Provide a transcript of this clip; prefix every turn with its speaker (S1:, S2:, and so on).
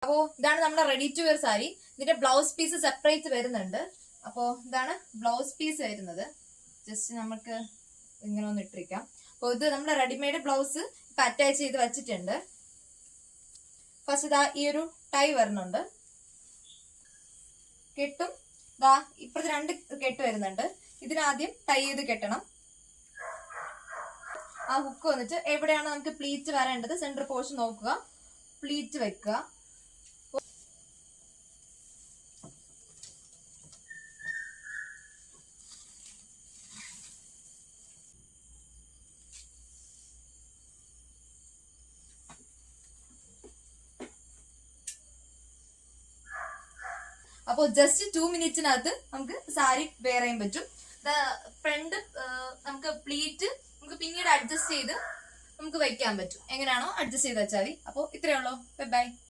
S1: അപ്പോൾ ഇതാണ് നമ്മുടെ റെഡി ടു വെയർ സാരി. ഇതിന്റെ ബ്ലൗസ് പീസ് സെപ്പറേറ്റ് വരുന്നുണ്ട്. അപ്പോൾ ഇതാണ് ബ്ലൗസ് പീസ് വരുന്നത്. ജസ്റ്റ് നമുക്ക് ഇങ്ങനെ ഒന്ന് ഇട്ടിരിക്കാം. അപ്പോൾ ഇത് നമ്മുടെ റെഡിമെയ്ഡ് ബ്ലൗസ് ഇപ്പൊ അറ്റാച്ച് ചെയ്ത് വെച്ചിട്ടുണ്ട്. ഫസ്റ്റ് ഇതാ ഈ ഒരു ടൈ വരുന്നുണ്ട്, കെട്ടും. ഇതാ ഇപ്പഴത്തെ 2 കെട്ട് വരുന്നുണ്ട്. ഇതിനാദ്യം ടൈ ചെയ്ത് കെട്ടണം. ആ ഹുക്ക് വന്നിട്ട് എവിടെയാണ് നമുക്ക് പ്ലീറ്റ് വരേണ്ടത് സെന്റർ പോർഷൻ നോക്കുക, പ്ലീറ്റ് വെക്കുക. അപ്പോൾ ജസ്റ്റ് 2 മിനിറ്റിനകത്ത് നമുക്ക് സാരി വെയർ ചെയ്യാൻ പറ്റും. ഫ്രണ്ട് നമുക്ക് പ്ലീറ്റ് നമുക്ക് പിന്നീട് അഡ്ജസ്റ്റ് ചെയ്ത് നമുക്ക് വെക്കാൻ പറ്റും. എങ്ങനെയാണോ അഡ്ജസ്റ്റ് ചെയ്ത് വെച്ചാൽ മതി. അപ്പോൾ ഇത്രയേ ഉള്ളൂ. Bye bye.